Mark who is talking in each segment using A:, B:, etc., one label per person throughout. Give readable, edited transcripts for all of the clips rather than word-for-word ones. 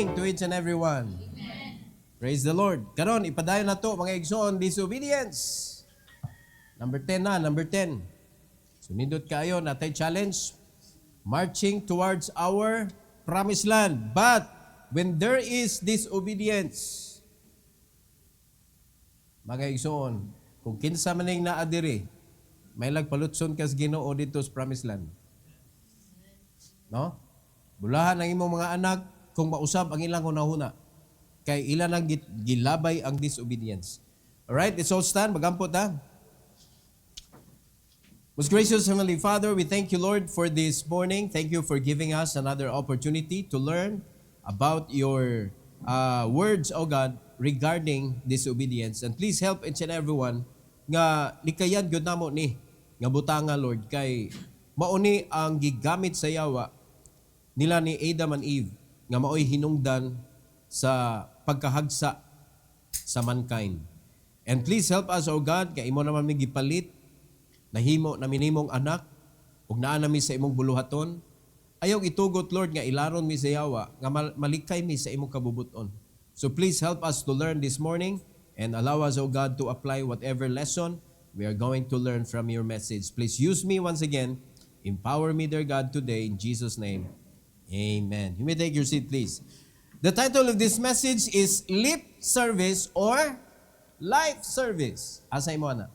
A: morning to each and everyone. Praise the Lord. Karon ipadayon na to mga igsoon, disobedience. Number 10 na, number 10. Sunindot kayo natay challenge, marching towards our promised land. But when there is disobedience, mga igsoon, kung kinsa maning naadiri, may lagpalutson kas Ginoo dito sa promised land. No? Bulahan ang imong mga anak kung mausab ang ilang hunahuna. Kay ilan ang gilabay ang disobedience. Alright, let's all stand. Magampot ha. Most gracious Heavenly Father, we thank you, Lord, for this morning. Thank you for giving us another opportunity to learn about your words, O God, regarding disobedience. And please help each and everyone nga likayan gyud namo ni nga butanga, Lord, kay mauni ang gigamit sa yawa nila ni Adam and Eve nga maoy hinungdan sa pagkahagsa sa mankind. And please help us, O God, kay imo naman mi gipalit nahimo namin imong anak ug naa nami sa imong buluhaton. Ayaw itugot, Lord, nga ilaron mi sa yawa nga malikay mi sa imong kabubuton. So please help us to learn this morning and allow us, O God, to apply whatever lesson we are going to learn from your message. Please use me once again. Empower me, dear God, today in Jesus' name. Amen. You may take your seat, please. The title of this message is Lip Service or Life Service. Asa imo ana?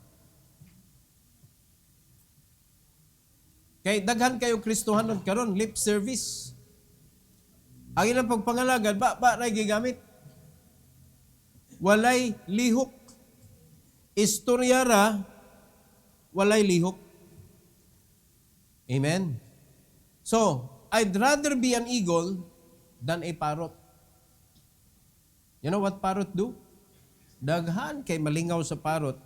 A: Kay daghan kayo Kristohanon karon lip service. Ang ilang pagpangalagad ba ray gigamit. Walay lihok. Istorya ra walay lihok. Amen. So, I'd rather be an eagle than a parrot. You know what parrot do? Daghan kay malingaw sa parrot.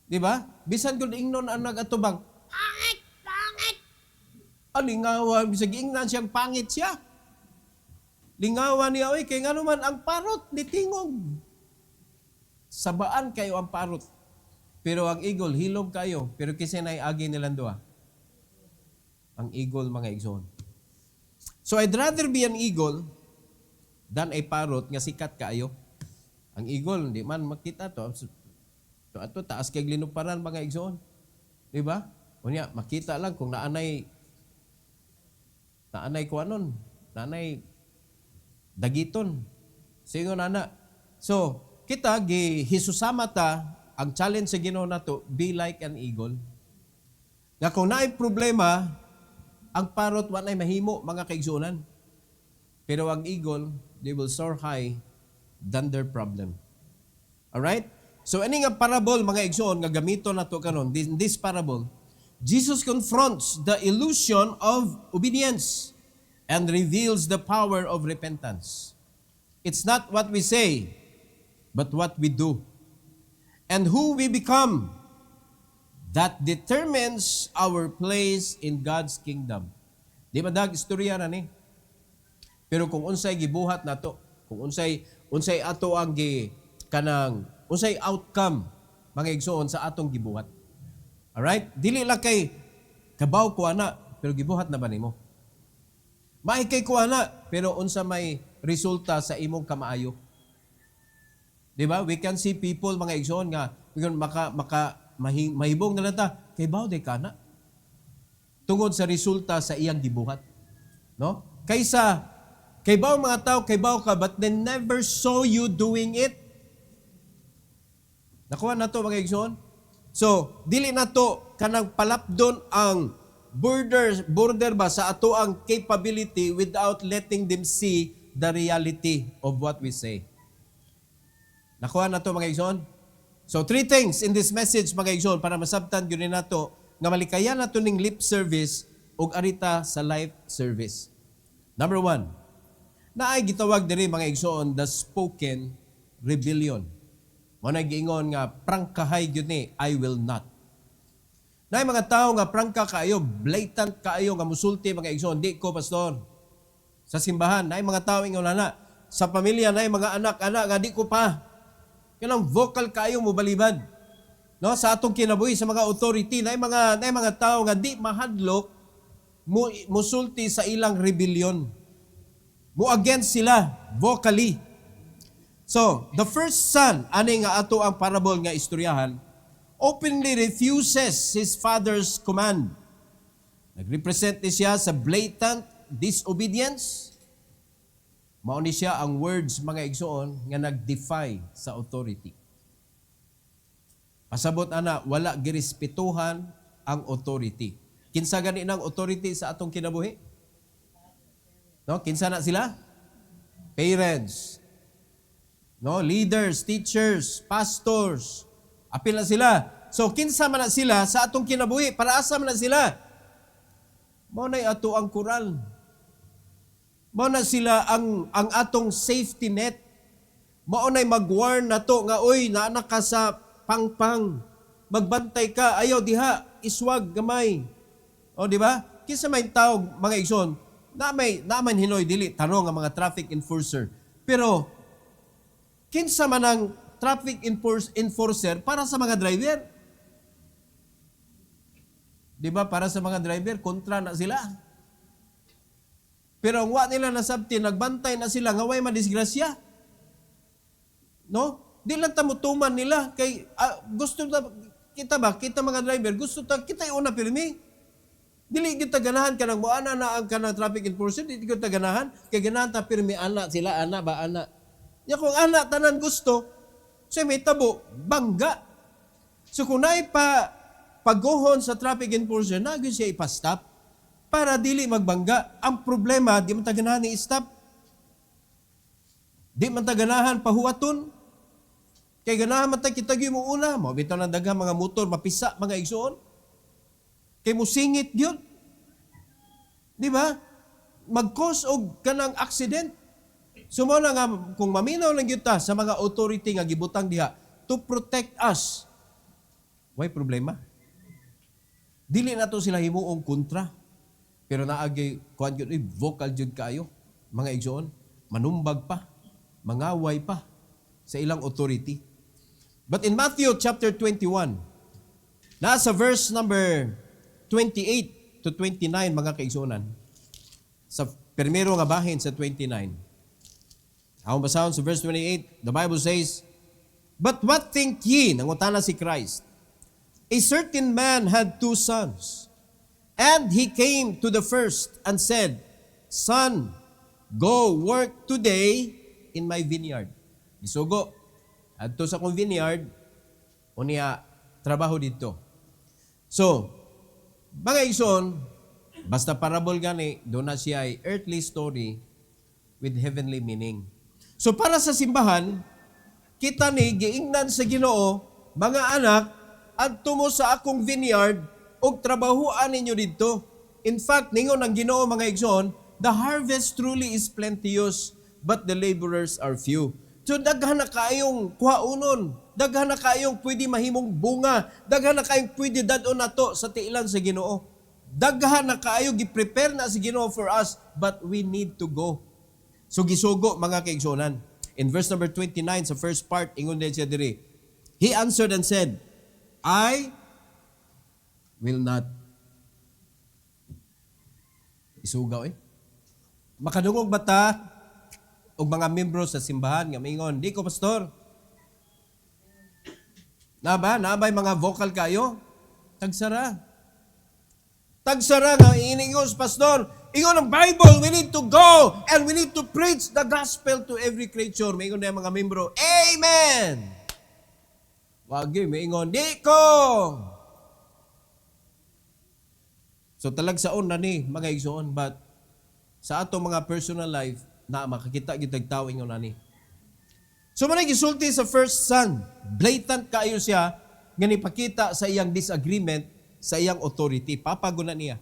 A: Di ba? Bisan kung ingnon ang nagatubang, pangit, pangit. Lingawan, bisag ingnan siyang pangit siya. Lingawan niya, oy, kay nga naman ang parrot, nitingog. Sabaan kayo ang parrot. Pero ang eagle, hilom kayo. Pero kasi naiagi nilang dua. Ang eagle, mga igsoon. So I'd rather be an eagle than a parrot nga sikat kaayo. Ang eagle, hindi man makita to. So ato taas kay linuparan mga igsoon. Di ba? Unya, makita lang kung naanay kuanon, naanay dagiton. Singon ana. So, kita gihisusama ta ang challenge sa Ginoo nato, be like an eagle. Nga kung naay problema, ang parrot wanay mahimo mga kaigsunan. Pero ang eagle, they will soar high than their problem. Alright? So, ani nga parable, mga igsoon, nga gamito na to karon, this parable, Jesus confronts the illusion of obedience and reveals the power of repentance. It's not what we say, but what we do. And who we become, that determines our place in God's kingdom. Di ba dag istorya na ni? Pero kung unsay gibuhat nato, kung unsay ato ang unsay outcome mga igsoon sa atong gibuhat. Alright? Dili lang kay kabaw ko ana, pero gibuhat na ba nimo? May kay ko ana, pero unsa may resulta sa imong kamaayo. Di ba? We can see people mga igsoon nga mahibong na lang ta, kay baw day kana. Tungod sa resulta sa iyang gibuhat. No? Kay baw mga tao, kay baw ka, but they never saw you doing it. Nakuha na to mga igsoon. So, dili na to kanang palapdon ang border ba sa ato ang capability without letting them see the reality of what we say. Nakuha na to mga igsoon. So, 3 things in this message, mga igsoon, para masabtan yun nato nga malikayan nato ning lip service ug arita sa life service. Number 1, naay gitawag diri mga igsoon, the spoken rebellion. Mo na giingon nga prangkahay gyud ni, I will not. Naay mga tao nga prangka kaayo, blatant kaayo nga musulti mga igsoon, di ko pastor. Sa simbahan, naay mga tao ingon na sa pamilya, naay mga anak nga di ko pa. Kanang vocal kayo mo balibad. No, sa atong kinabuhi sa mga authority na mga tao nga di mahadlok musulti sa ilang rebellion. Mo against sila vocally. So, the first son, ani nga ato ang parable nga istoryahan, openly refuses his father's command. Nagrepresent ni siya sa blatant disobedience. Mao ni siya ang words mga igsoon nga nag-defy sa authority. Pasabot ana, wala girespetuhan ang authority. Kinsa gani nang authority sa atong kinabuhi? No, kinsa na sila? Parents. No, leaders, teachers, pastors. Apil na sila. So kinsa man na sila sa atong kinabuhi? Para asa man na sila? Mao nay ato ang kural. Mao na sila ang atong safety net. Mao nay mag-warn nato nga oy naa ka sa pangpang. Magbantay ka, ayaw diha, iswag gamay. O di ba? Kinsa may tawag mga igsoon, naman hinoy dili tarong ang mga traffic enforcer. Pero kinsa man ang traffic enforcer para sa mga driver? Di ba? Para sa mga driver, kontra na sila. Pero ang wa nila nasabti, nagbantay na sila, nga way madisgrasya. No? Di lang tamutuman nila. Kay, gusto ta, kita mga driver, gusto ta, kita una pirmi. Dili kita ganahan ka ng buana na ang kanang traffic enforcer, di kita ganahan. Kay ganahan ta pirmi, ana sila, ana ba, ana. Ya kung ana, tanan gusto, so may tabo, bangga. So kung naay paguhon sa traffic enforcer, nagyo siya ipastop para dili magbangga. Ang problema, di man taganahan ni stop. Di man taganahan pahuwaton. Kay ganahan man kita mo una, mo bitaw ng daghang mga motor mapisa mga igsoon. Kay mo singit gyud. Di ba? Mag-cause og kanang accident. So mo na nga kung maminaw lang gyud ta sa mga authority nga gibutang diha to protect us. Why problema? Dili na to sila himuong kontra. Pero naagay kuan gyud vocal jud kaayo mga igsoon, manumbag pa, mangaway pa sa ilang authority. But in Matthew chapter 21, nasa verse number 28 to 29 mga kaigsuonan. Sa primero nga bahin sa 29. Ako basahon sa verse 28, the Bible says, "But what think ye?" Nangutana si Christ. "A certain man had 2 sons. And he came to the first and said, Son, go work today in my vineyard." Isugo, adto sa kong vineyard, unya trabaho dito. So, mga igsoon, basta parable gani, doon na siya ay earthly story with heavenly meaning. So para sa simbahan, kita ni giingnan sa Ginoo, mga anak, adto mo sa akong vineyard og trabahuan ninyo didto. In fact, ningon ang Ginoo mga igsoon, the harvest truly is plenteous, but the laborers are few. So daghan na kaayong kuhaunon, daghan na kaayong pwede mahimong bunga, daghan na kaayong pwede dadon nato sa tiilan sa Ginoo. Daghan na kaayo gi-prepare na sa Ginoo for us, but we need to go. So gisugo mga kaigsonan. In verse number 29 sa first part, ingon din siya diri. He answered and said, I will not. Isugaw Makadungog bata og mga membro sa simbahan nga mingon, di ko pastor. Nabay mga vocal kayo? Tagsara nga iningos pastor. Ingon ang Bible, we need to go and we need to preach the gospel to every creature. Mingon na mga membro, amen. Wagi, mingon, di ko. So talagsaon na ni mga igsoon, but sa ato mga personal life na makakita gitag tawo ingon ani. So man gisulti sa first son, blatant kaayo siya nga nipakita sa iyang disagreement sa iyang authority. Papaguna niya.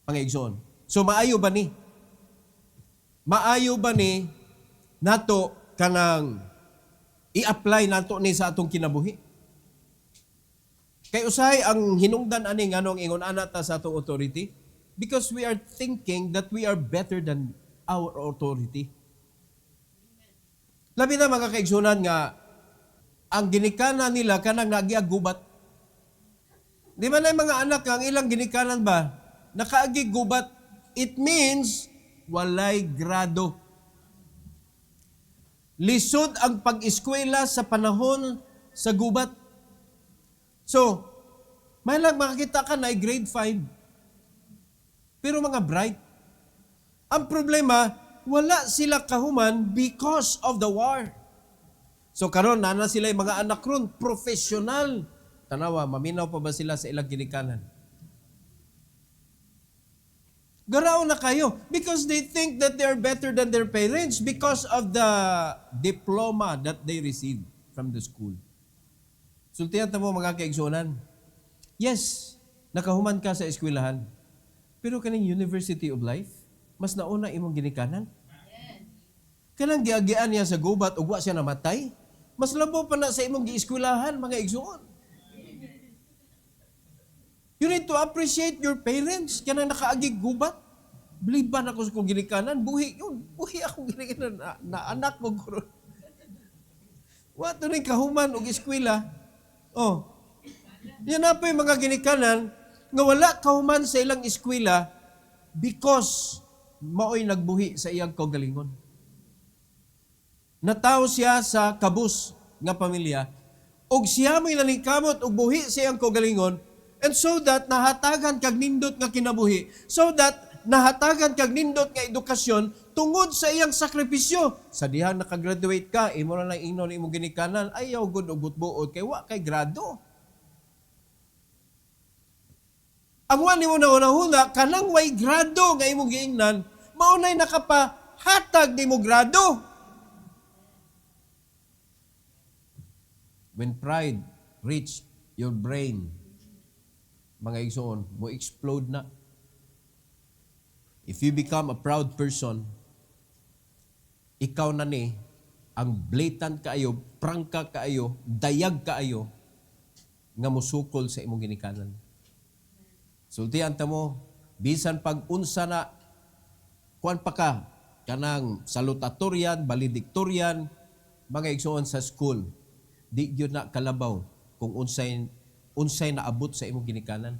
A: Mga igsoon. So maayo ba ni? Maayo ba ni nato kanang i-apply nato ni sa atong kinabuhi? Kay usahay ang hinungdan ani nganong ingon ana ta sa atong authority because we are thinking that we are better than our authority. Labi na mga kaigsunan nga ang ginikanan nila kanang nagiagubat. Di man na mga anak ang ilang ginikanan ba nakaagigubat. It means walay grado. Lisod ang pag-eskwela sa panahon sa gubat. So, may lang makakita ka na ay grade 5. Pero mga bright. Ang problema, wala sila kahuman because of the war. So karon na sila yung mga anak ron, professional. Tanawa, maminaw pa ba sila sa ilang ginikanan? Garao na kayo because they think that they are better than their parents because of the diploma that they received from the school. Sultihan mo mga kaigsunan. Yes, nakahuman ka sa eskwelahan. Pero kaning University of Life, mas nauna imong ginikanan. Kanang giagian niya sa gubat ug wa siya namatay, mas labaw pa na sa imong gieskwelahan mga igsuon. You need to appreciate your parents. Kanang nakaagig gubat. Bliban ako sa kong ginikanan. Buhi yun. Buhi akong ginikanan. Na anak mo guro. Wato rin kahuman o eskwela. Oh. Yan na po yung mga ginikanan nga wala kahuman sa ilang eskwela because maoy nagbuhi sa iyang kaugalingon. Nataw siya sa kabus nga pamilya ug siya may nalingkamot og buhi sa iyang kaugalingon. And so that nahatagan kag nindot nga kinabuhi. So that nahatagan kag nindot nga edukasyon tungod sa iyang sakripisyo. Sa dihang nakagraduate ka, imo na lang ingnon imong ginikanan, ayaw gud og butbuot kay wa kay grado. Ang wani mo na unahuna, kanang way grado nga imong giingnan, maunay nakapahatag nimo grado. When pride reach your brain, mga igsoon, mo explode na. If you become a proud person, ikaw na ni ang blatant kaayo, prangka kaayo, dayag kaayo nga musukol sa imong ginikanan. Sultihan ta mo, bisan pag-unsa na kuan pa ka kanang salutatorian, valedictorian, mga igsoon sa school, di gyud na kalabaw kung unsay naabot sa imong ginikanan.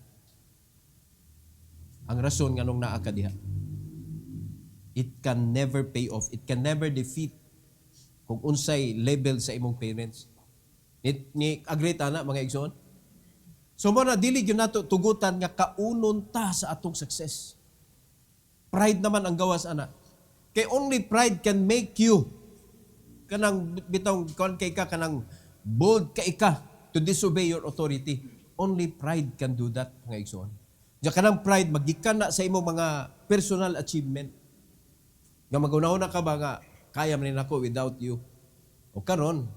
A: Ang rason nganong naa ka diha. It can never pay off. It can never defeat kung unsay level sa imong parents. Ni agree ta na mga igsoon? So mo na dili gyud nato tugutan nga kaunon ta sa atong success. Pride naman ang gawas ana. Kay only pride can make you kanang bitong kon kay ka kanang bold kay ka to disobey your authority. Only pride can do that, mga igsoon. Diya kanang pride, magikan na sa imong mga personal achievement. Nga magunahon na ka ba nga, kaya man ako without you. O karon,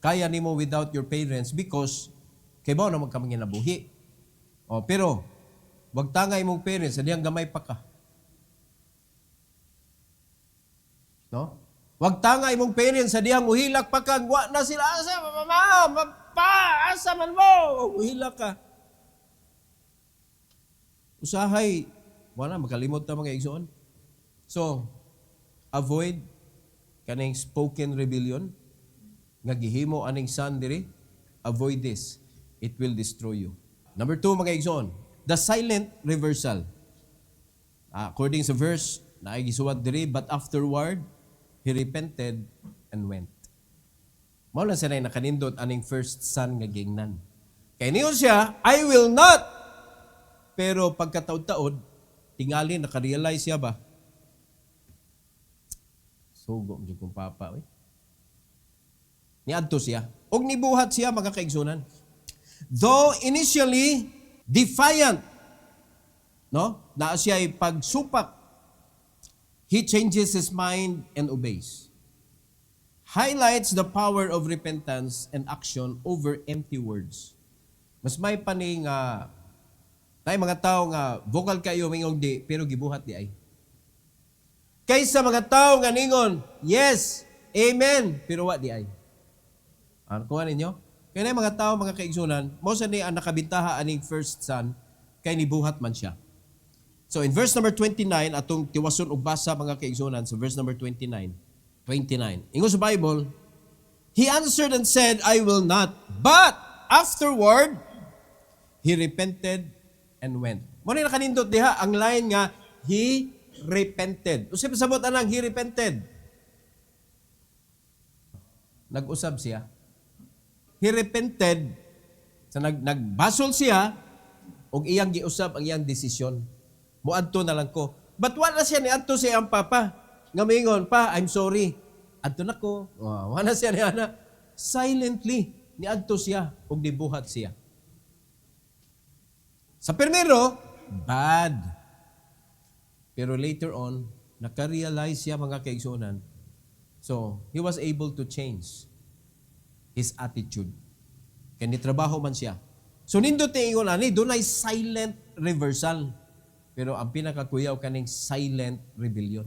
A: kaya nimo without your parents because kay ba naman kami nabuhi. O, pero, wag tangay mong parents, diyang gamay pa ka. No? Wag tangay mong parents, diyang uhilak pa ka, wa na sila, asa, mama, pa, asa man mo, uhilak ka. Usahay, wala, makalimot na mga igsoon. So, avoid kaning spoken rebellion, nga gihimo aning son diri, avoid this. It will destroy you. Number 2, mga igsoon, the silent reversal. According sa verse, na ay gisuwat diri, but afterward, he repented and went. Mao lang siya na nakanindot aning first son nga gingnan. Kaya niyo siya, I will not. Pero pagkataod-taod, tingali nakarealize siya ba? Sugo mo kung papa. Niadto siya. Og nibuhat siya mga kaigsunan. Though initially defiant, no? Na siya ay pagsupak, he changes his mind and obeys. Highlights the power of repentance and action over empty words. Mas may paning tay mga tao nga vocal kayo mingong di pero gibuhat di ay. Kaysa mga tao nga ningon, yes, amen, pero wa di ay. Ano kuha ninyo? Kaya mga tao, mga kaigsunan, mo sa ni ang nakabintaha aning first son, kay nibuhat man siya. So in verse number 29, atong tiwason og basa mga kaigsunan, so verse number 29. Ingon sa Bible, he answered and said, I will not. But afterward, he repented and went. Muna nakanindot diha, ang line nga, he repented. Usip sabot anang he repented. Nag-usab siya. He repented. So nagbasol siya og iyang giusab ang iyang desisyon. Muadto na lang ko. But wala siya ni adto siya ang papa. Nga mingon, pa, I'm sorry. Adto na ko. Wala siya ni ana. Silently ni adto siya og dibuhat siya. Sa primero, bad. Pero later on, naka-realize siya mga kaigsunan. So, he was able to change his attitude. Kaya nitrabaho man siya. So, nindot ingon ani, doon ay silent reversal. Pero ang pinakakuyaw kaning silent rebellion.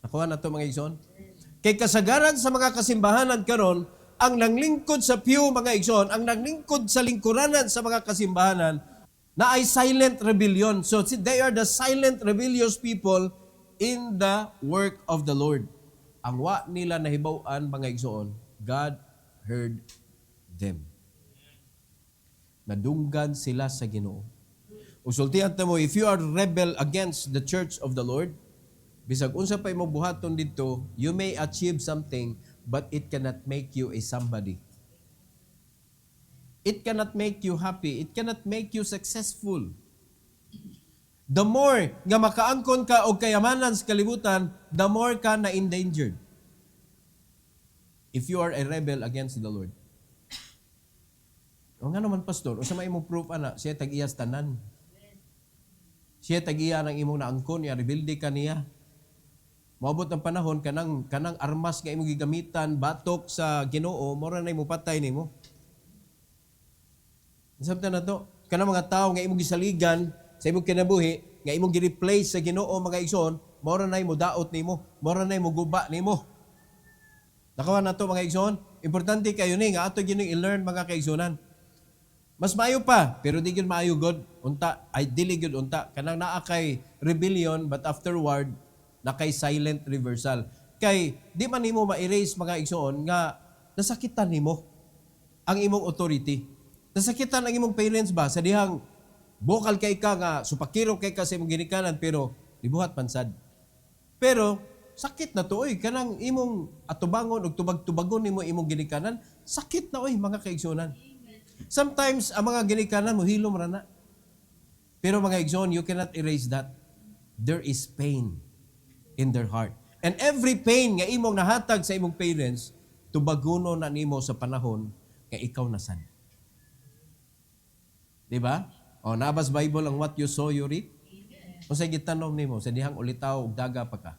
A: Nakuha na ito mga igsoon? Kay kasagaran sa mga kasimbahanan karon, ang nanglingkod sa pew mga igsoon, ang nanglingkod sa lingkuranan sa mga kasimbahanan, na ay silent rebellion. So they are the silent rebellious people in the work of the Lord. Ang wa nila nahibaw-an mga igsoon, God heard them. Nadunggan sila sa Ginoo. Usultihan ta mo, if you are rebel against the church of the Lord, bisag unsa pa imong buhaton didto, you may achieve something, but it cannot make you a somebody. It cannot make you happy. It cannot make you successful. The more nga makaangkon ka og kayamanan sa kalibutan, the more ka na endangered. If you are a rebel against the Lord. O nga naman, pastor, o sa may imong proof, ana, siya tag-iyas tanan. Siya tag-iya ng imong naangkon, ya rebelde ka niya. Moabot ang panahon, kanang armas nga imong gigamitan, batok sa Ginoo, mora na imong patay nimo. Sabta na to, kanang mga tao nga imong gisaligan sa imong kinabuhi, nga imong gi-replace sa Ginoo mga igsoon, mora na imong daot nimo, mora na imong guba nimo. Nakawan na to mga igsoon, importante kayo ni nga ato gining i-learn mga kaigsoonan. Mas maayo pa, pero di gyud maayo god unta, ay dili gyud unta kanang naa kay rebellion but afterward na kay silent reversal. Kay di man nimo ma-erase mga igsoon nga nasakitan nimo ang imong authority. Nasakitan ang imong parents ba sa dihang bokal kay ka nga supakiro kay ka sa imong ginikanan pero dibuhat pansad. Pero sakit na to oy kanang imong atubangon ug tubag-tubagon nimo imong ginikanan, sakit na oy mga kaigsunan. Sometimes ang mga ginikanan mo hilom ra na. Pero mga igsoon, you cannot erase that. There is pain in their heart. And every pain nga imong nahatag sa imong parents, tubaguno na nimo sa panahon nga ikaw nasad. Di ba? O, nabas Bible ang what you sow, you reap. O sa gitanong nimo, sa dihang ulitaw ug daga pa ka.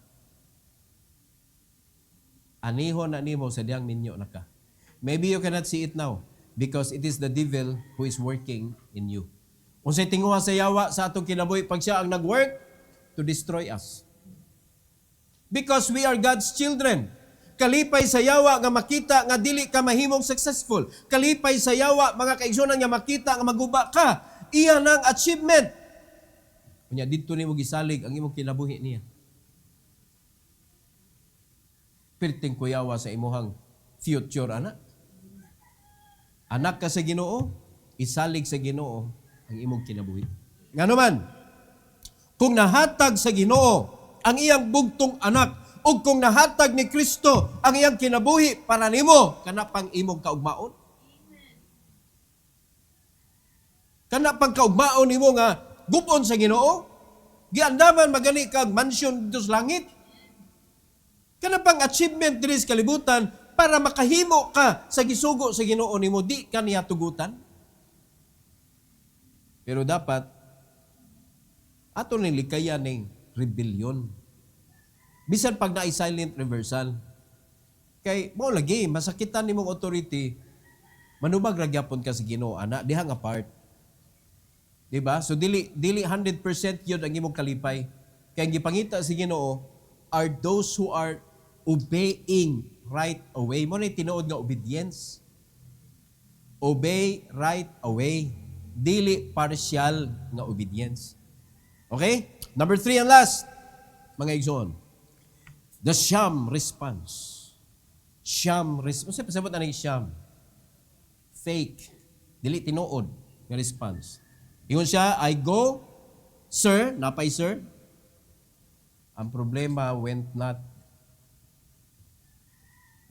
A: Anihon na nimo sa dihang minyo na ka. Maybe you cannot see it now because it is the devil who is working in you. Kung sa'y tinguha sa yawa sa atong kinabuhi, pag siya ang nag-work to destroy us. Because we are God's children. Kalipay sa yawa nga makita nga dili ka mahimong successful. Kalipay sa yawa mga kaigsunan nga makita nga maguba ka. Iyan ang achievement. Kunya dito nimo gisalig ang imong kinabuhi niya. Perting kuyawa sa imuhang future anak. Anak ka sa Ginoo, isalig sa Ginoo ang imong kinabuhi. Ngano man, kung nahatag sa Ginoo ang iyang bugtong anak, ug kung nahatag ni Kristo ang iyang kinabuhi para nimo, kana pang imong kaugmaon. Kana pang kaugmaon nimo nga gupon sa Ginoo, giandaman magani kag mansion dito sa langit. Kana pang achievement diri sa kalibutan para makahimo ka sa gisugo sa Ginoo nimo, di ka niya tugutan. Pero dapat ato ning likayan ning rebellion. Bisan pag naay silent reversal. Kay mo lagi masakitan nimong authority, manubag ra gyapon ka sa Ginoo ana, diha nga part. Di ba? So dili 100% yun ang imong kalipay. Kaya gipangita sa Ginoo are those who are obeying right away. Mo na tinuod nga obedience. Obey right away. Dili partial nga obedience. Okay? Number 3 and last, mga igsoon. The sham response. Sham response. Ano sabot na sham? Fake. Dili tinuod nga response. Ingon siya, I go Sir, napay sir? Ang problema, went not.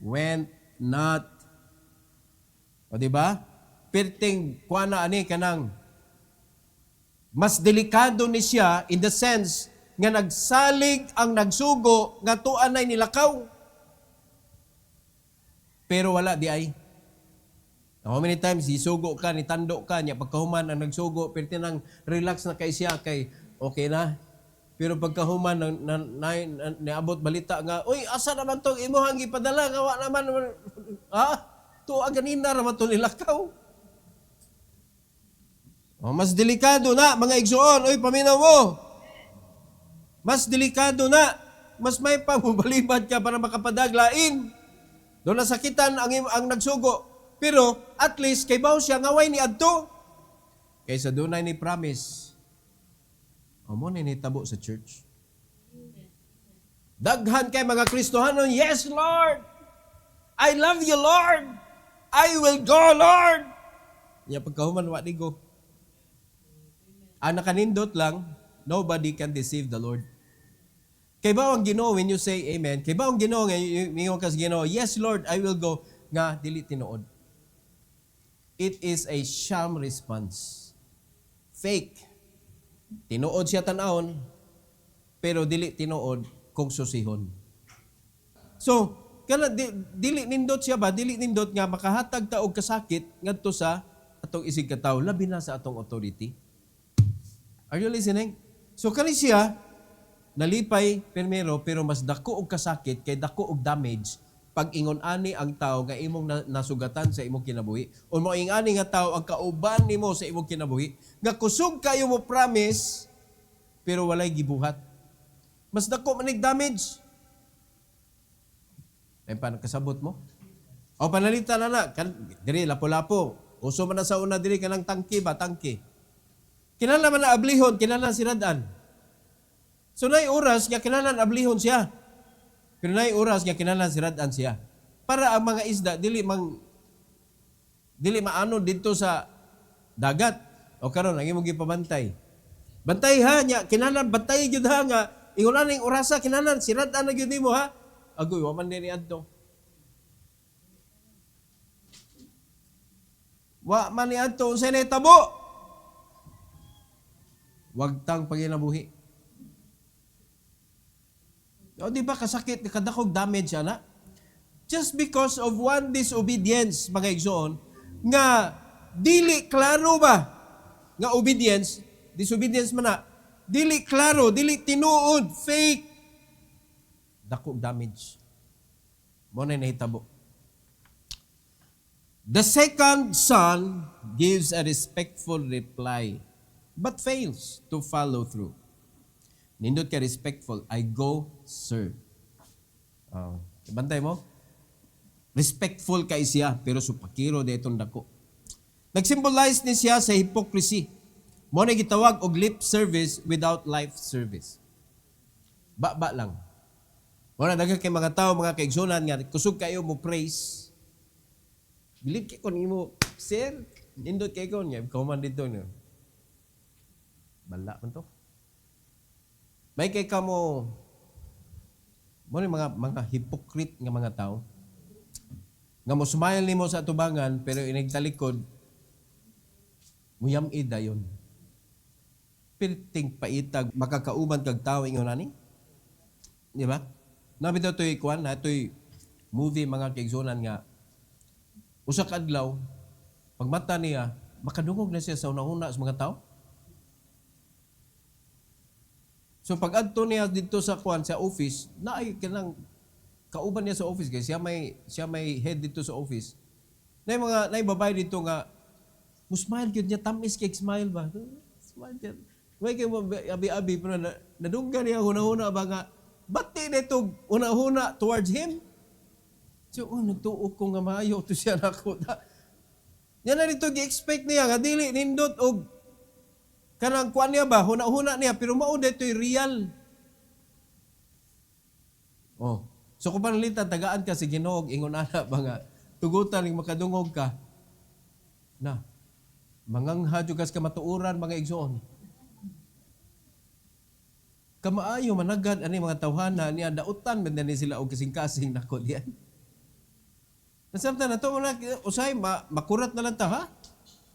A: Went not. O diba? Perting kuha na ani kanang mas delikado ni siya in the sense nga nagsalig ang nagsugo nga tuan ay nilakaw. Pero wala di ay. How many times isugo ka, nitando ka, niya pagkahuman ang nagsugo, pero tinang relax na kay siya, kay okay na. Pero pagkahuman, niabot balita nga, uy, asa naman itong imuhang ipadala, nga naman, ha? Tuwa ganina naman ito nilakaw. O, mas delikado na, mga igsoon, uy, paminaw mo. Mas delikado na, mas may pangbalibad ka para makapadaglain. Doon nasakitan ang nagsugo. Pero at least kay bawo siya ngaway ni adto. Kaysa dunay ni promise. Amo ni nitabo sa church. Daghan kay mga Kristohanon, yes Lord. I love you Lord. I will go Lord. Ya pagkahuman wa di go. Ang nakanindot lang, nobody can deceive the Lord. Kay bawo ang Ginoo when you say amen. Kay bawo ang Ginoo nga mingon ka sa Ginoo, yes Lord, I will go, nga dili tinuod. It is a sham response. Fake. Tinuod siya tanawon, pero dili tinuod kung susihon. So, kana dili nindot siya ba? Dili nindot nga makahatag ta og kasakit ngadto sa atong isig katawo, labi na sa atong authority. Are you listening? So kani siya nalipay permero pero mas dako og kasakit kay dako og damage pag ingon ani ang tao nga imong nasugatan sa imong kinabuhi o moing ani nga tao ang kauban nimo sa imong kinabuhi nga kusog kayo mo promise pero walay gibuhat, mas dako manig damage. Ay pa nakasabot mo o panalitan na diri lapo-lapo uso man na sa una diri kanang tangke kinahanglan man na ablihon, kinahanglan siradan. So nay oras nga kinahanglan ablihon siya. Pero nay oras nga kinahanglan siradan siya. Para ang mga isda dili maano dito sa dagat. O karon ang imong gipabantay. Bantay ha nya kinahanglan bantay gyud ha nga ingon aning orasa kinahanglan siradan na gyud nimo ha. Agoy wa man diri adto. Wa man ni adto unsay nay tabo. Wag tang paginabuhi. O di ba kasakit, kadakog damage ana? Just because of one disobedience, mga igsoon, nga dili klaro ba nga obedience, disobedience man na, dili klaro, dili tinuod, fake, dakog damage. Mo na nahitabo. The second son gives a respectful reply, but fails to follow through. Nindot ka respectful, I go, sir. Bantay mo? Respectful ka siya, pero supakiro de itong dako. Nag-symbolize ni siya sa hypocrisy. Mo na gitawag og lip service without life service. Ba lang. Mo na daghang kay mga tao, mga kaigsunan nga kusog kayo mo praise. Bilib kay kon imo, sir, nindot kay kon nga comment dito no. Bala man to. May kay kamo mo ni mga hypocrite nga mga tao nga mo smile nimo sa atubangan pero inigtalikod muyam dayon. Perting paitag makakauban kag tawo ingon ani. Di ba? Nabi daw toy kuan na toy movie mga kaigsunan nga usa ka adlaw pagmata niya makadungog na siya sa unang-una sa mga tao. So pag adto niya dito sa kuan sa office, naay kanang kauban niya sa office kay siya may head dito sa office. Nay babae dito nga mo smile gyud niya tamis kay smile ba. Smile gyud. Way kay mo abi-abi pero nadunggan niya hunahuna ba nga bati dito hunahuna towards him. So nagtuo ko nga maayo to siya nako. Yan na dito gi-expect niya nga dili nindot og kanang kuan niya ba, huna-huna niya, pero mao dito'y real. Oh. So kung panalitan, tagaan ka si Ginoo, ingon ana ba nga, tugutan ng makadungog ka, na, manganghadyo kas ka matuuran, mga igsoon. Kamaayo managad ani mga tawhana niya dautan man ni sila og kasing-kasing nako diyan. Nasamtan na to na usay makurat na lang ta ha.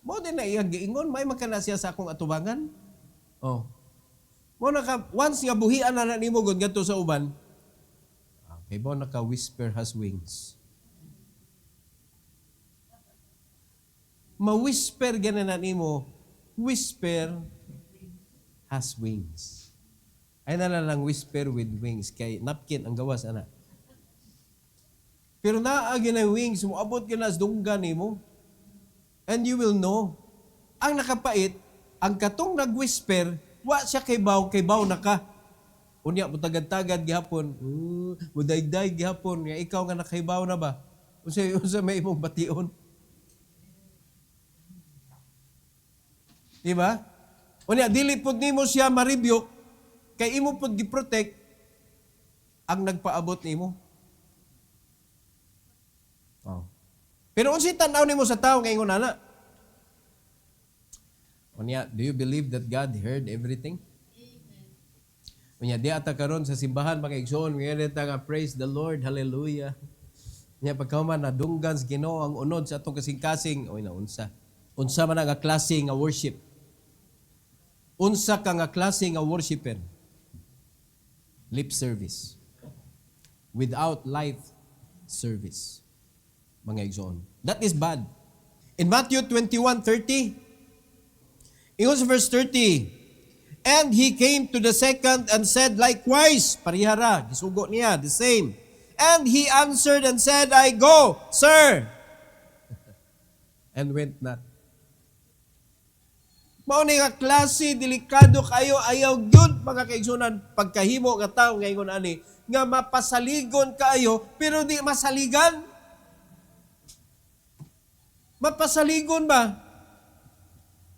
A: Mo din na iyang giingon may makana siya sa akong atubangan. Oh. Mo na ka once nga buhian na nimo gud ngadto sa uban. Kay mo naka whisper has wings. Ma-whisper gana na nimo, whisper has wings. Ay na lang whisper with wings kay napkin ang gawas ana. Pero naagi na wings mo abot ka na dunggan nimo. And you will know. Ang nakapait, ang katong nag-whisper, wa siya kay baw naka. Unya mo tagad-tagad gihapon. Muday-day gihapon nga ikaw nga nakaibaw na ba? Unsa may imong bation? Diba? Unya dili pud nimo siya ma-rebuke kay imo pud gi-protect ang nagpaabot nimo. Oh. Pero unsa tan-aw nimo sa tawo nga ingon ana? Unya, do you believe that God heard everything? Unya, di ata karon sa simbahan mga igsoon, ngayon nga praise the Lord, hallelujah. Unya, pagkauman na dunggan sa Ginoo ang unod sa atong kasing-kasing, oy na unsa. Unsa man nga klase nga worship? Unsa ka nga klase nga worshiper? Lip service. Without life service. Mga igsoon. That is bad. In Matthew 21:30, ingon sa verse 30, and he came to the second and said likewise, parihara, gisugo niya, the same. And he answered and said, I go, sir. And went not. Mao ni nga klase, delikado kayo, ayaw gyud mga kaigsunan, pagkahimo nga tao ngayon ani, nga mapasaligon kayo, pero di masaligan. Mapasaligon ba?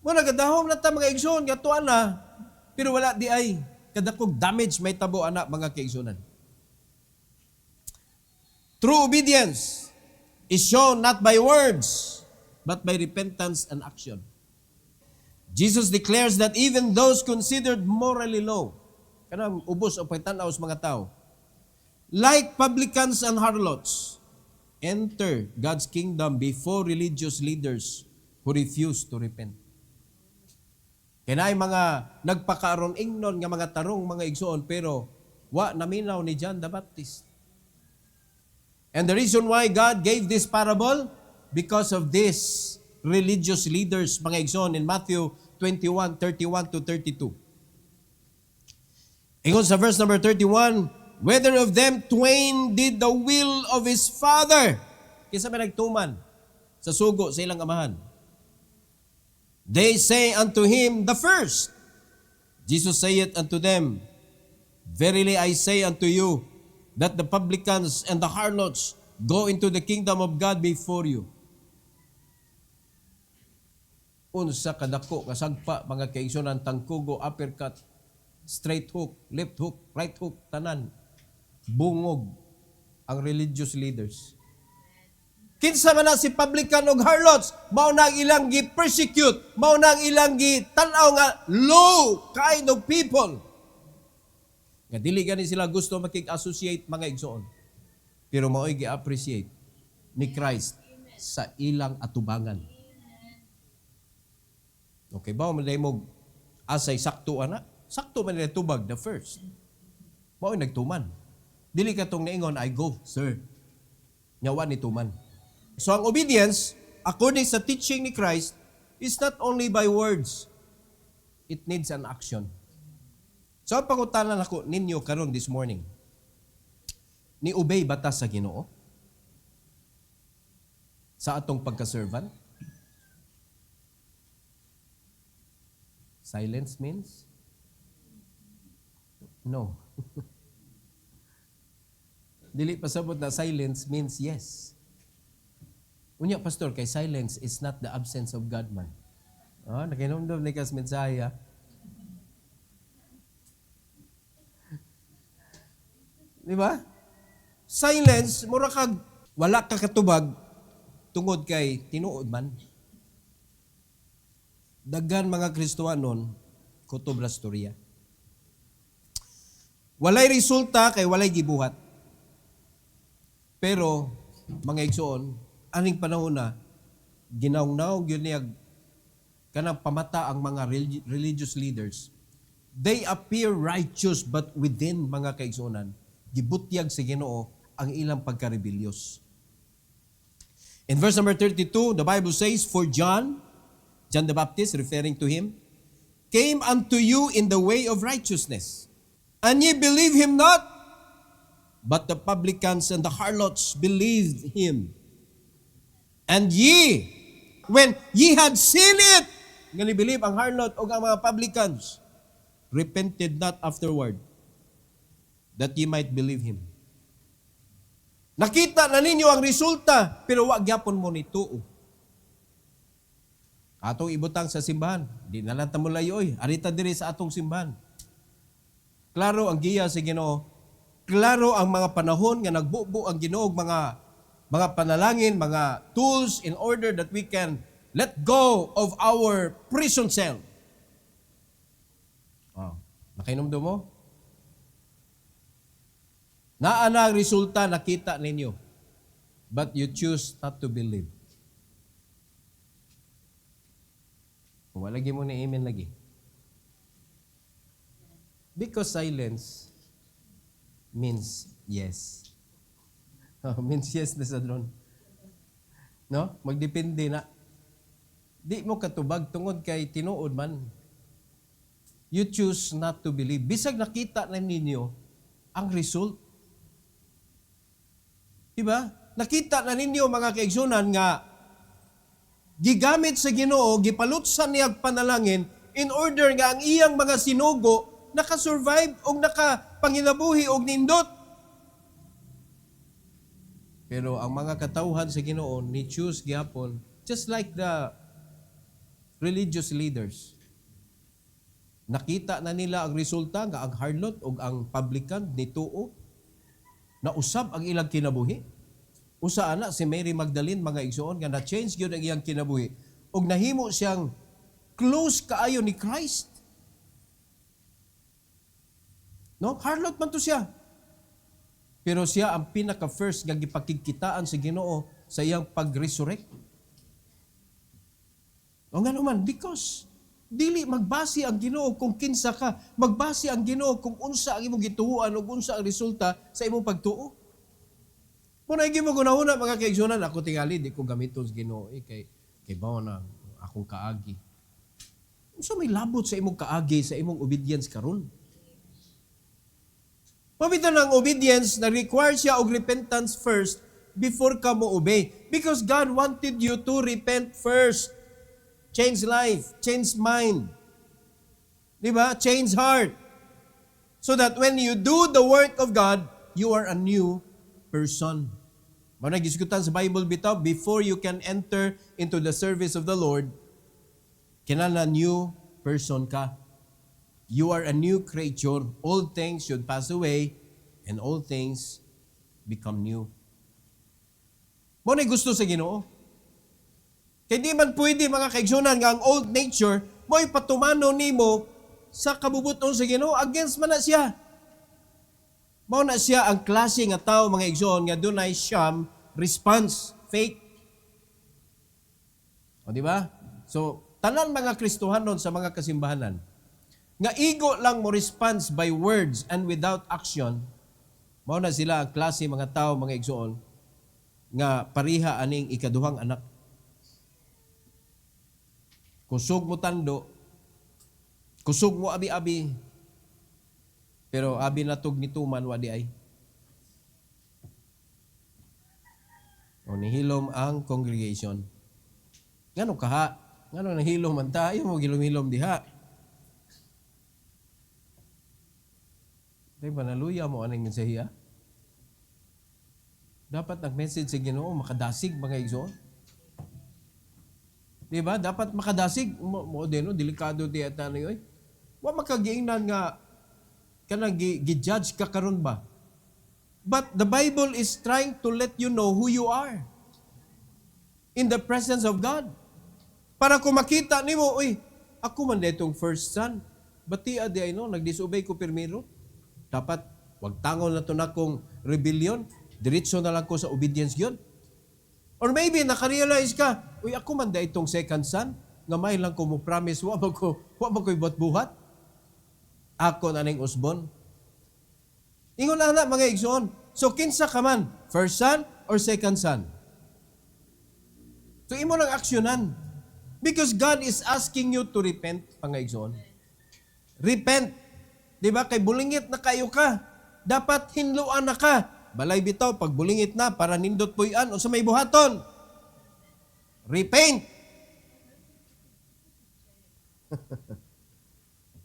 A: Mo nagadahom na ta mga igsoon nga tuan na, pero wala di ay kadakog damage may tabo anak mga kaigsunan. True obedience is shown not by words, but by repentance and action. Jesus declares that even those considered morally low, kanang ubos o pagtanaw sa mga tao, like publicans and harlots, enter God's kingdom before religious leaders who refuse to repent. Kaya mga nagpakaroon ingnon nga mga tarong mga igsoon pero wa naminaw ni John the Baptist. And the reason why God gave this parable, because of these religious leaders mga igsoon in Matthew 21:31 to 32. Ingon sa verse number 31, whether of them twain did the will of his father. Kisa may nagtuman sa sugo sa ilang amahan. They say unto him, the first. Jesus saith unto them, verily I say unto you, that the publicans and the harlots go into the kingdom of God before you. Unsa kadako kasagpa mga kaigsunan, tangkugo, uppercut, straight hook, left hook, right hook, tanan. Bungog ang religious leaders. Kinsa man na si publican og harlots, mao na ang ilang gi-persecute, mao na ang ilang gi-tan-aw nga low kind of people. Nga dili gani sila gusto makig-associate mga igsoon. Pero mao'y gi-appreciate ni Christ sa ilang atubangan. Okay ba man mo asay sakto ana? Sakto man nila tubag the first. Mao'y nagtuman. Dili ka tong naingon, I go, sir. Nyawa ni tuman. So ang obedience, according sa teaching ni Christ, is not only by words. It needs an action. So ang pangutanan ako ninyo karon this morning, ni obey batas sa Ginoo sa atong pagka-servant? Silence means? No. Dili pasabot na silence means yes. Unya, pastor, kay silence is not the absence of God man. Nakinomdom ni kas mensahe. Di ba? Silence, mura kag wala ka katubag tungod kay tinuod man. Daghan mga Kristohanon kutob la storya. Walay resulta kay walay gibuhat. Pero, mga igsoon, aning panahon na, ginawnaw yun niya, kanang pamata ang mga religious leaders. They appear righteous, but within, mga kaigsuonan, gibutyag sa Ginoo ang ilang pagka-rebellious. In verse number 32, the Bible says, For John the Baptist, referring to him, came unto you in the way of righteousness, and ye believe him not, but the publicans and the harlots believed him. And ye, when ye had seen it, nga believe ang harlot o ang mga publicans, repented not afterward, that ye might believe him. Nakita na ninyo ang resulta, pero wag gyapon mo nituo. Atong ibutang sa simbahan, di na lang tamo layoy, arita diri sa atong simbahan. Klaro ang giya sa Ginoo. Klaro ang mga panahon nga nagbubo ang Ginoo, mga panalangin, mga tools in order that we can let go of our prison cell. Nakainomdo mo? Naana ang resulta, nakita ninyo. But you choose not to believe. Walagi mo ni amen lagi. Because silence means yes. Means yes na sa drone. No? Magdepende na. Di mo katubag tungod kay tinuod man. You choose not to believe. Bisag nakita na ninyo ang result. Diba? Nakita na ninyo mga kaigsunan nga gigamit sa Ginoo, gipalutsan niya panalangin in order nga ang iyang mga sinugo nakasurvive o nakapanginabuhi o nindot. Pero ang mga katauhan sa Ginoo ni choose gyapon, just like the religious leaders. Nakita na nila ang resulta nga ang harlot o ang publican nituo na usab ang ilang kinabuhi. Usa ana si Mary Magdalene mga igsoon nga na-change gyud ang iyang kinabuhi ug nahimo siyang close kaayo ni Christ. No, harlot man to siya. Pero siya ang pinaka first nga gipakigkitaan sa Ginoo sa iyang pag-resurrect. O nga naman, because dili magbase ang Ginoo kung kinsa ka, magbase ang Ginoo kung unsa ang imong gituhuan ug unsa ang resulta sa imong pagtuo. Muna igi mo gunahuna mga kaigsunan, ako tingali di ko gamiton sa Ginoo kay bao na akong kaagi. Unsa may labot sa imong kaagi sa imong obedience karon? Pabitan ng obedience na require siya og repentance first before ka mo obey. Because God wanted you to repent first. Change life, change mind. Diba? Change heart. So that when you do the work of God, you are a new person. Mga nagiskutan sa Bible bitaw, before you can enter into the service of the Lord, kinala new person ka. You are a new creature. Old things should pass away, and all things become new. Mga gusto sa Ginoo. Kaya di man pwede mga kaigsunan nga ang old nature mo ipatumano nimo sa kabubuton sa Ginoo, against man na siya. Mao na siya ang klase nga tao mga igsoon nga dunay sham response, fake. O di ba? So tanan mga Kristohanon sa mga kasimbahanan nga igo lang mo response by words and without action, mao na sila ang klase mga tao mga igsoon nga pariha aning ikaduhang anak. Kusog mo tando, kusog mo abi-abi, pero abi natog ni tuman wadi ay. O nihilom ang congregation. Ngano kaha? Ngano nahilom man tayo mo gilom-hilom diha? Tay panaluya mo aning mensahiya. Dapat ang message sa Ginoo makadasig mga igsoon. Diba? Dapat makadasig. Mo din, delikado di ata na yun. Wa makagiingnan nga kanang gi-judge ka karon ba? But the Bible is trying to let you know who you are in the presence of God. Para kung makita nimo, ako man ditong first son. Bati adi ay no, nagdisobey ko pirmiro. Dapat, wag tangon na to na kong rebellion, diretso na lang ko sa obedience yun. Or maybe, nakarealize ka, uy, ako man da itong second son, nga may lang ko mo promise, wa man ko buhat-buhat. Ako na ning usbon. Ingon na mga igsoon. So, kinsa ka man? First son or second son? So, imo lang aksyonan. Because God is asking you to repent, mga igsoon. Repent. Diba? Kay bulingit na kayo ka. Dapat hinluan na ka. Balay bitaw, pag bulingit na, para nindot puyan o sa may buhaton. Repent.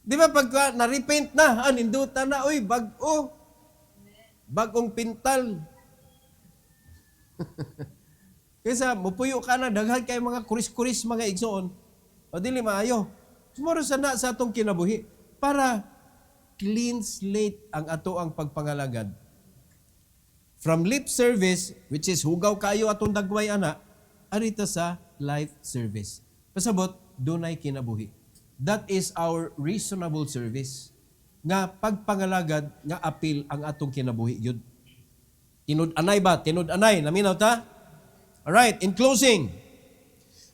A: Diba pag na-repent na, nindutan na, uy, bag-o. Bagong pintal. Kaysa, mupuyo ka na, daghan kay mga kuris-kuris, mga igsoon. O dili maayo. Sumuro sana sa atong kinabuhi. Para clean slate ang ato ang pagpangalagad. From lip service, which is hugaw kayo atong dagway ana, arita sa life service. Pasabot, dunay kinabuhi. That is our reasonable service. Nga pagpangalagad, nga apil ang atong kinabuhi yun. Tinud-anay ba? Tinud-anay. Naminaw ta? Alright, in closing,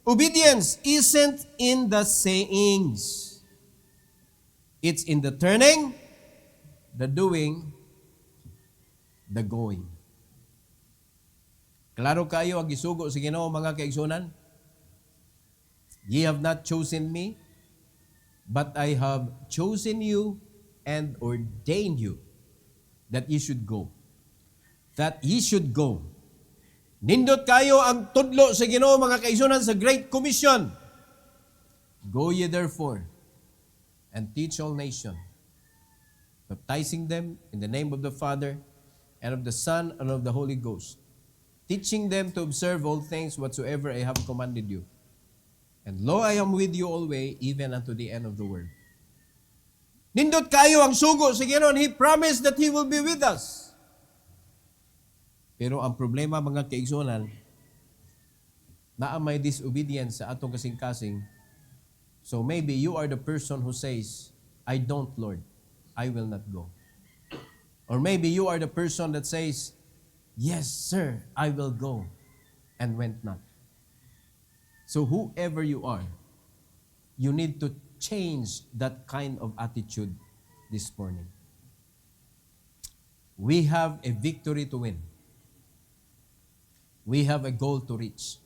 A: obedience isn't in the sayings. It's in the turning, the doing, the going. Klaro kayo ang gisugo sa Ginoo, mga kaigsunan? Ye have not chosen me, but I have chosen you and ordained you that ye should go. That ye should go. Nindot kayo ang tudlo sa Ginoo, mga kaigsunan, sa Great Commission. Go ye therefore and teach all nations, baptizing them in the name of the Father and of the Son and of the Holy Ghost, teaching them to observe all things whatsoever I have commanded you. And lo, I am with you always, even unto the end of the world. Nindot kayo ang sugo sa Ginoo. He promised that He will be with us. Pero ang problema, mga kaigsunan, na may disobedience sa atong kasing-kasing. So maybe you are the person who says, I don't, Lord. I will not go. Or maybe you are the person that says, yes, sir, I will go, and went not. So whoever you are, you need to change that kind of attitude this morning. We have a victory to win. We have a goal to reach.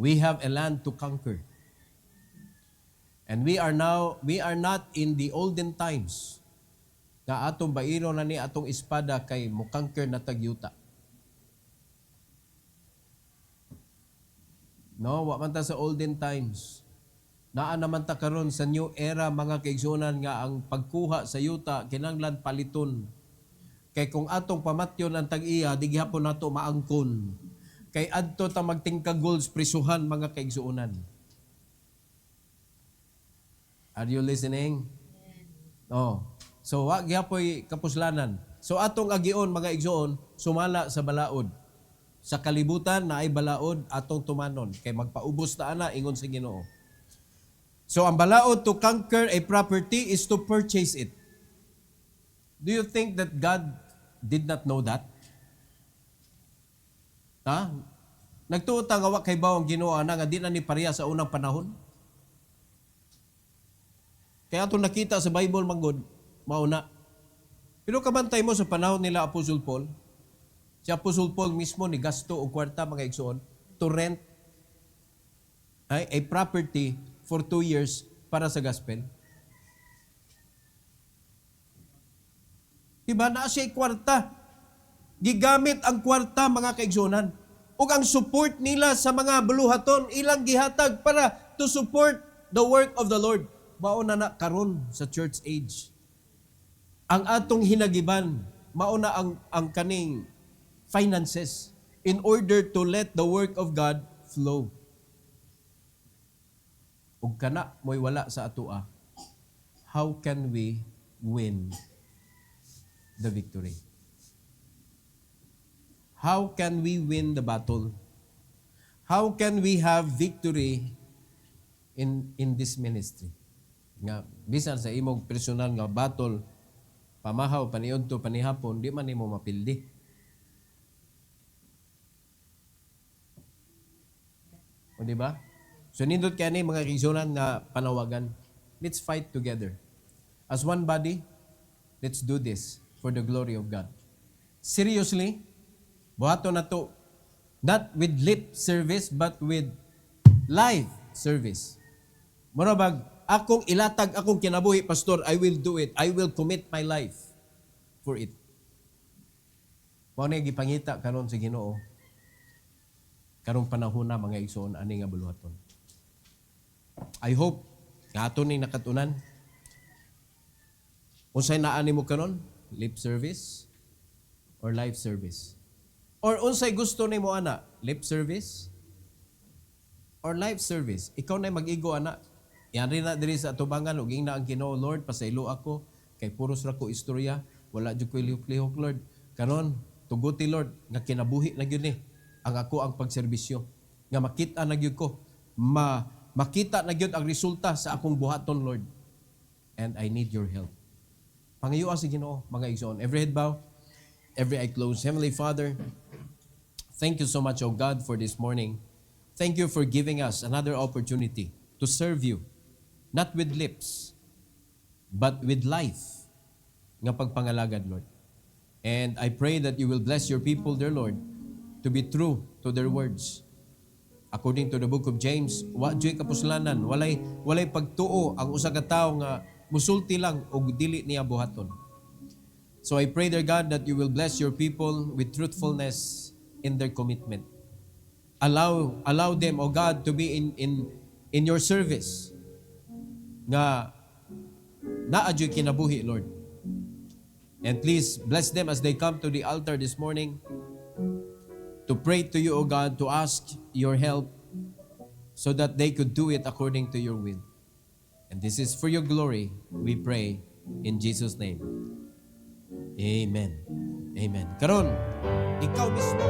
A: We have a land to conquer. And we are not in the olden times na atong bairo na ni atong espada kay mukangker na tagyuta. No, wa man ta sa olden times. Naa naman ta karon sa new era, mga kaigsunan, nga ang pagkuha sa yuta kinahanglan paliton. Kay kung atong pamatyon ang tag-iya, di gihapon nato maangkon. Kay adto ta magtingkag goals prisuhan, mga kaigsuonan. Are you listening? Oh. So wa gihapon kapuslanan. So atong agion, mga igsoon, sumala sa balaod. Sa kalibutan na ay balaod atong tumanon. Kay magpaubos na ana ingon sa Ginoo. So ang balaod to conquer a property is to purchase it. Do you think that God did not know that? Ha? Nagtuot nga wa kay bawang Ginoo ana nga di na ni pareha sa unang panahon. Kaya atong nakita sa Bible manggod, mauna. Pero kabantay mo sa panahon nila Apostle Paul, si Apostle Paul mismo ni gasto og kwarta, mga igsoon, to rent a property for 2 years para sa gospel. Diba? Na siya kwarta. Gigamit ang kwarta, mga kaigsunan. O ang support nila sa mga buluhaton, ilang gihatag para to support the work of the Lord. Mauna na karon sa church age. Ang atong hinagiban, mauna ang kaning finances in order to let the work of God flow. Ug kana mo'y wala sa atoa, how can we win the victory? How can we win the battle? How can we have victory in this ministry? Nga bisan sa imong personal nga battle pamahaw, paniudto, panihapon, di man nimo mapildi. O di ba? So nindot kaya ni mga kigsunan nga panawagan. Let's fight together. As one body, let's do this for the glory of God. Seriously, buhaton na to, not with lip service, but with live service. Murabag, akong ilatag, akong kinabuhi, Pastor, I will do it. I will commit my life for it. Mao na gipangita karon sa Ginoo. Karong panahon na mga igsoon ani nga buluhaton. I hope nga ato ning nakatunan. Unsay naa nimo karon? Lip service or live service? Or unsay gusto nimo ana? Lip service or live service? Ikaw na mag-igo ana. Yan rin na diri sa atubangan ug na ang Ginoo, Lord, pasaylo ako kay puros ra ko istorya, wala jud ko lihok-lihok, Lord. Karon tuguti, Lord, nga kinabuhi na gyud ni ang ako ang pagserbisyo. Nga makita na gyud ko, makita na gyud ang resulta sa akong buhaton, Lord. And I need your help. Pangayoa sa Ginoo, mga igsoon. Every head bow, every eye closed. Heavenly Father, thank you so much, O God, for this morning. Thank you for giving us another opportunity to serve you, not with lips, but with life, nga pagpangalagad, Lord. And I pray that you will bless your people, dear Lord, to be true to their words. According to the book of James, wa joy kapuslanan, walay pagtuo ang usa ka tawo nga musulti lang og dili niya buhaton. So I pray, dear God, that you will bless your people with truthfulness in their commitment. Allow them, O God, to be in your service. Nga naadyo'y kinabuhi, Lord. And please bless them as they come to the altar this morning to pray to you, O God, to ask your help so that they could do it according to your will. And this is for your glory, we pray in Jesus' name. Amen. Amen. Karon, ikaw mismo